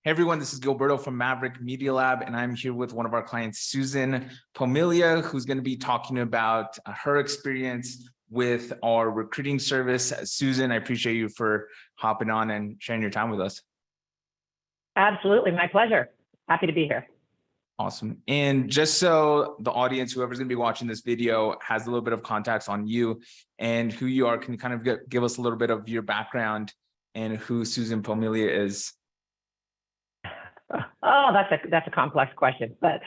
Hey everyone, this is Gilberto from Maverick Media Lab, and I'm here with one of our clients, Susan Pomilia, who's going to be talking about her experience with our recruiting service. Susan, I appreciate you for hopping on and sharing your time with us. Absolutely, my pleasure. Happy to be here. Awesome. And just so the audience, whoever's going to be watching this video, has a little bit of context on you and who you are, can you kind of give us a little bit of your background and who Susan Pomilia is? Oh, that's a complex question. But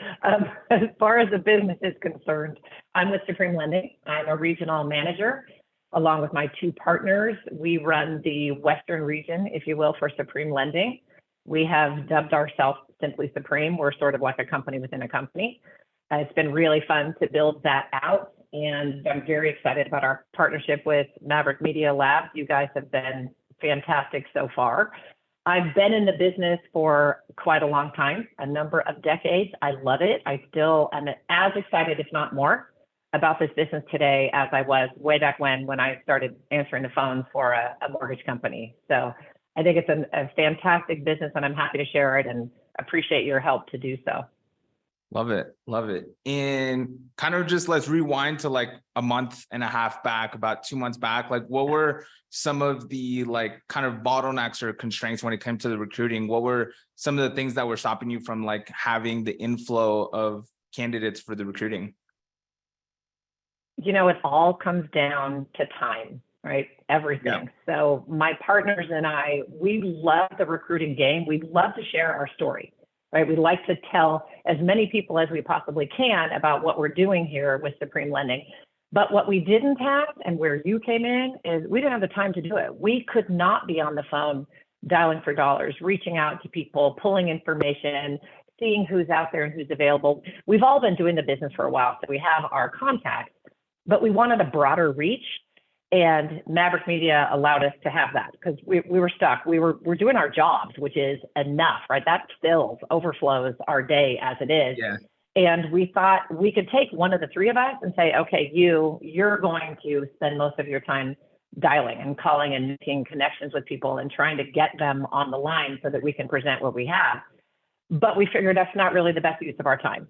as far as the business is concerned, I'm with Supreme Lending. I'm a regional manager, along with my two partners. We run the Western region, if you will, for Supreme Lending. We have dubbed ourselves simply Supreme. We're sort of like a company within a company. It's been really fun to build that out, and I'm very excited about our partnership with Maverick Media Lab. You guys have been fantastic so far. I've been in the business for quite a long time, a number of decades. I love it. I still am as excited, if not more, about this business today as I was way back when I started answering the phone for a mortgage company. So I think it's a fantastic business, and I'm happy to share it and appreciate your help to do so. Love it. Love it. And kind of just let's rewind to like a month and a half back, about 2 months back. Like, what were some of the like kind of bottlenecks or constraints when it came to the recruiting? What were some of the things that were stopping you from like having the inflow of candidates for the recruiting? You know, it all comes down to time, right? Everything. Yeah. So my partners and I, we love the recruiting game. We love to share our story. Right? We like to tell as many people as we possibly can about what we're doing here with Supreme Lending. But what we didn't have, and where you came in, is we didn't have the time to do it. We could not be on the phone dialing for dollars, reaching out to people, pulling information, seeing who's out there and who's available. We've all been doing the business for a while, so we have our contacts, but we wanted a broader reach. And Maverick Media allowed us to have that because we were stuck. We're doing our jobs, which is enough, right? That fills, overflows our day as it is. Yeah. And we thought we could take one of the three of us and say, okay, you're going to spend most of your time dialing and calling and making connections with people and trying to get them on the line so that we can present what we have. But we figured that's not really the best use of our time.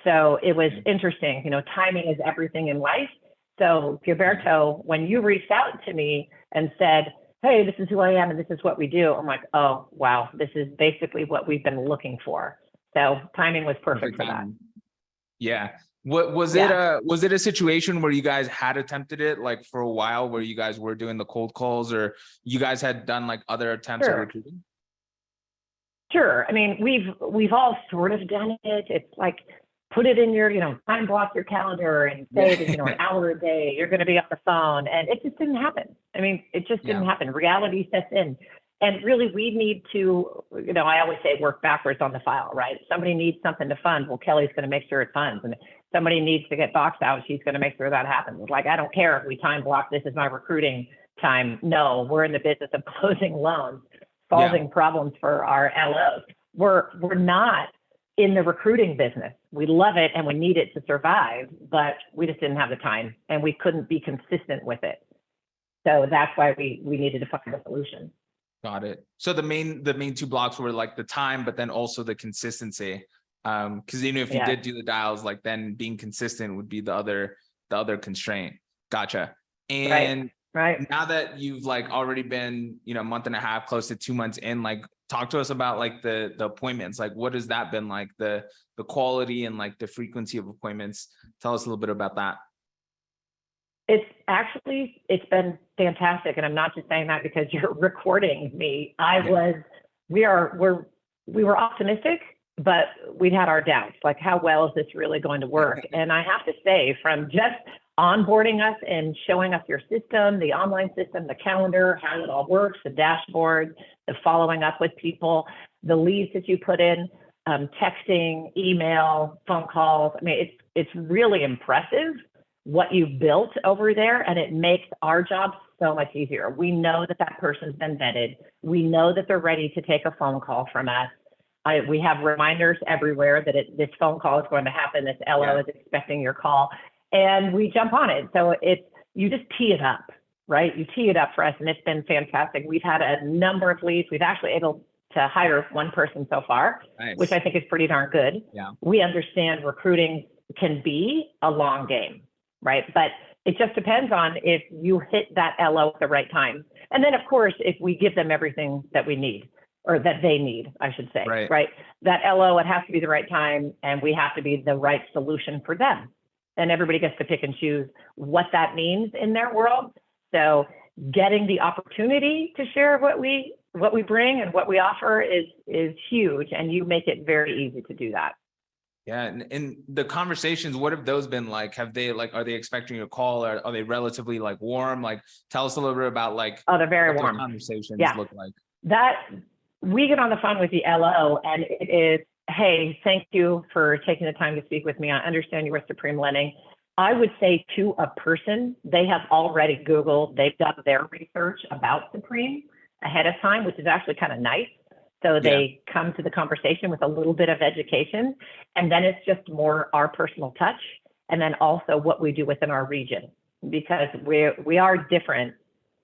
So it was interesting. You know, timing is everything in life. So Gilberto, when you reached out to me and said, hey, this is who I am and this is what we do, I'm like, oh, wow, this is basically what we've been looking for. So timing was perfect for that. Yeah. What was it? Was it a situation where you guys had attempted it like for a while, where you guys were doing the cold calls, or you guys had done like other attempts at recruiting? Sure. I mean, we've all sort of done it. It's like, put it in your, time block your calendar and say that, an hour a day, you're going to be on the phone. And it just didn't happen. I mean, it just didn't happen. Reality sets in. And really, we need to, I always say work backwards on the file, right? Somebody needs something to fund. Well, Kelly's going to make sure it funds. And somebody needs to get boxed out. She's going to make sure that happens. Like, I don't care if we time block. This is my recruiting time. No, we're in the business of closing loans, solving problems for our LOs. We're not in the recruiting business. We love it and we need it to survive, but we just didn't have the time and we couldn't be consistent with it. So that's why we needed to find a solution. Got it. So the main two blocks were like the time, but then also the consistency. Because if you did do the dials, like then being consistent would be the other constraint. Gotcha. And right. Now that you've like already been, a month and a half, close to 2 months in, like talk to us about like the appointments. Like what has that been like, the quality and like the frequency of appointments? Tell us a little bit about that. It's been fantastic. And I'm not just saying that because you're recording me. We were optimistic, but we had our doubts, like how well is this really going to work? And I have to say, from just onboarding us and showing us your system, the online system, the calendar, how it all works, the dashboard, the following up with people, the leads that you put in, texting, email, phone calls. I mean, it's really impressive what you've built over there, and it makes our job so much easier. We know that person's been vetted. We know that they're ready to take a phone call from us. We have reminders everywhere that this phone call is going to happen. This LO is expecting your call. And we jump on it. So you just tee it up, right? You tee it up for us, and it's been fantastic. We've had a number of leads. We've actually able to hire one person so far, Nice. which I think is pretty darn good. Yeah. We understand recruiting can be a long game, right? But it just depends on if you hit that LO at the right time. And then, of course, if we give them everything that we need, or that they need, I should say, right? That LO, it has to be the right time, and we have to be the right solution for them. And everybody gets to pick and choose what that means in their world. So getting the opportunity to share what we bring and what we offer is huge, and you make it very easy to do that. Yeah, and the conversations, what have those been like? Have they like, are they expecting your call, or are they relatively like warm? Like, tell us a little bit about like, oh, they're very what warm. those conversations look like. That we get on the phone with the LO, and it is, hey, thank you for taking the time to speak with me. I understand you were Supreme Lending. I would say to a person, they have already Googled, they've done their research about Supreme ahead of time, which is actually kind of nice. So they come to the conversation with a little bit of education, and then it's just more our personal touch, and then also what we do within our region, because we are different.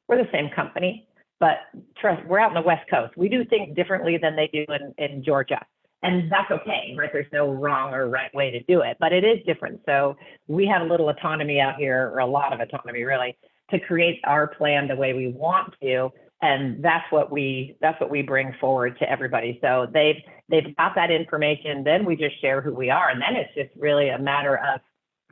We're the same company, but trust, we're out in the West Coast. We do things differently than they do in Georgia. And that's okay, right? There's no wrong or right way to do it, but it is different. So we have a little autonomy out here, or a lot of autonomy really, to create our plan the way we want to. And that's what we bring forward to everybody. So they've got that information. Then we just share who we are. And then it's just really a matter of,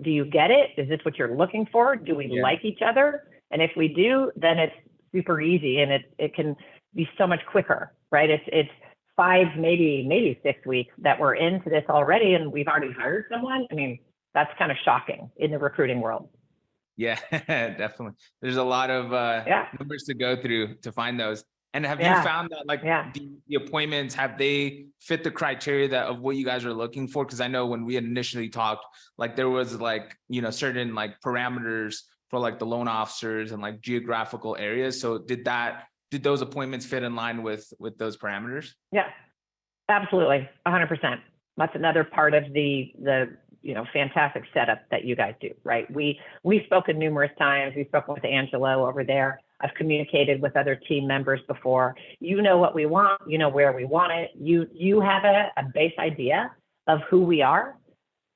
do you get it? Is this what you're looking for? Do we like each other? And if we do, then it's super easy, and it can be so much quicker, right? It's 5, maybe 6 weeks that we're into this already, and we've already hired someone. I mean, that's kind of shocking in the recruiting world. Yeah, definitely. There's a lot of numbers to go through to find those. And have you found that like the appointments, have they fit the criteria that of what you guys are looking for? Because I know when we had initially talked, like there was like, you know, certain like parameters for like the loan officers and like geographical areas. So did those appointments fit in line with those parameters? Yeah, absolutely. 100%. That's another part of the fantastic setup that you guys do, right? We've spoken numerous times. We've spoken with Angelo over there. I've communicated with other team members before. You know what we want, you know where we want it. You have a base idea of who we are.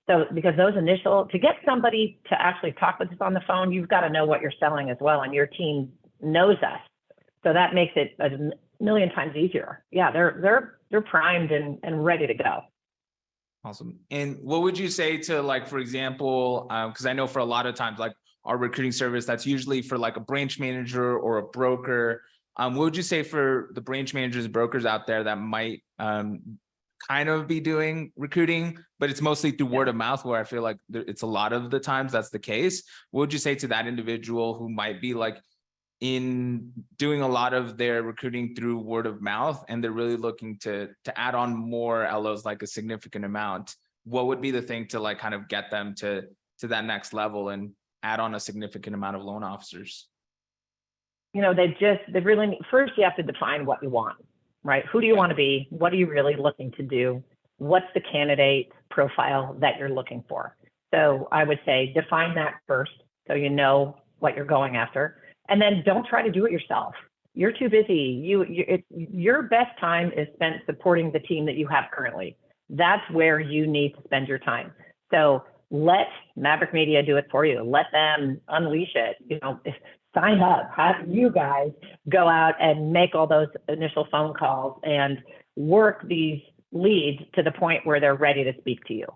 So because those to get somebody to actually talk with us on the phone, you've got to know what you're selling as well, and your team knows us. So that makes it a million times easier. Yeah, they're primed and ready to go. Awesome. And what would you say to like, for example, because I know for a lot of times, like our recruiting service, that's usually for like a branch manager or a broker. What would you say for the branch managers and brokers out there that might kind of be doing recruiting, but it's mostly through word of mouth, where I feel like it's a lot of the times that's the case? What would you say to that individual who might be like in doing a lot of their recruiting through word of mouth, and they're really looking to add on more LOs, like a significant amount? What would be the thing to like kind of get them to that next level and add on a significant amount of loan officers? You know, they really, first you have to define what you want, right? Who do you want to be? What are you really looking to do? What's the candidate profile that you're looking for? So I would say define that first, so you know what you're going after. And then don't try to do it yourself. You're too busy. Your best time is spent supporting the team that you have currently. That's where you need to spend your time. So let Maverick Media do it for you. Let them unleash it. You know, sign up. Have you guys go out and make all those initial phone calls and work these leads to the point where they're ready to speak to you.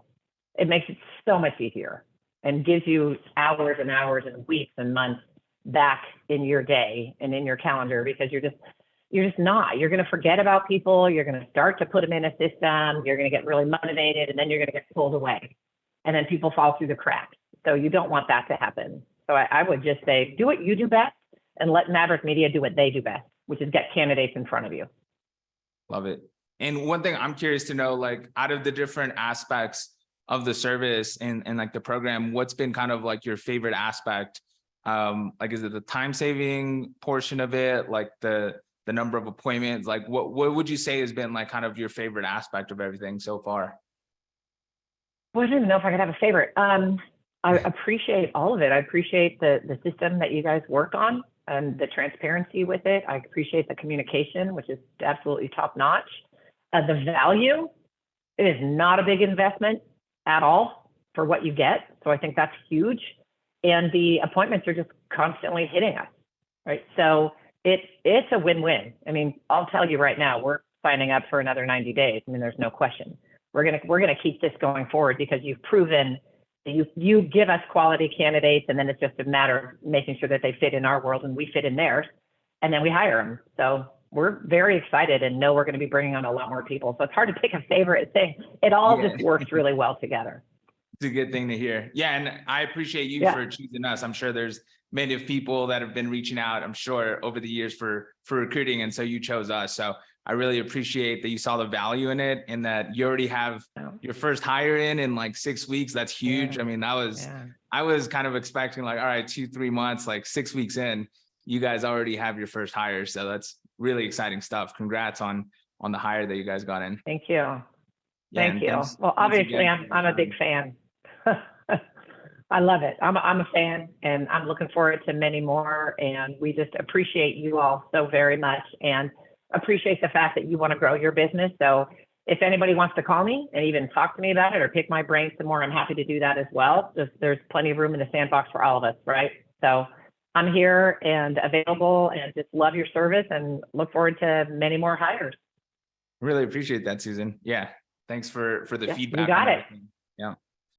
It makes it so much easier and gives you hours and hours and weeks and months back in your day and in your calendar, because you're just not. You're going to forget about people. You're going to start to put them in a system. You're going to get really motivated, and then you're going to get pulled away, and then people fall through the cracks. So you don't want that to happen. So I would just say, do what you do best and let Maverick Media do what they do best, which is get candidates in front of you. Love it. And one thing I'm curious to know, like out of the different aspects of the service and like the program, what's been kind of like your favorite aspect? Like, is it the time saving portion of it? Like the number of appointments? Like what would you say has been like kind of your favorite aspect of everything so far? Well, I don't even know if I could have a favorite. I appreciate all of it. I appreciate the system that you guys work on. and the transparency with it. I appreciate the communication, which is absolutely top notch. The value, it is not a big investment at all for what you get. So I think that's huge. And the appointments are just constantly hitting us, right? So it's a win-win. I mean, I'll tell you right now, we're signing up for another 90 days. I mean, there's no question. We're gonna keep this going forward because you've proven that you give us quality candidates, and then it's just a matter of making sure that they fit in our world and we fit in theirs, and then we hire them. So we're very excited and know we're going to be bringing on a lot more people. So it's hard to pick a favorite thing. It all just works really well together. It's a good thing to hear. Yeah, and I appreciate you for choosing us. I'm sure there's many of people that have been reaching out, I'm sure, over the years for recruiting, and so you chose us. So I really appreciate that you saw the value in it, and that you already have your first hire in like 6 weeks. That's huge. I mean, I was kind of expecting like, all right, 2-3 months, like 6 weeks in, you guys already have your first hire. So that's really exciting stuff. Congrats on the hire that you guys got in. Thank you. Thank you. Well, obviously I'm a big fan. I love it. I'm a fan, and I'm looking forward to many more. And we just appreciate you all so very much, and appreciate the fact that you want to grow your business. So if anybody wants to call me and even talk to me about it or pick my brain some more, I'm happy to do that as well. There's plenty of room in the sandbox for all of us, right? So I'm here and available, and just love your service and look forward to many more hires. Really appreciate that, Susan. Yeah. Thanks for the feedback. You got it. Yeah.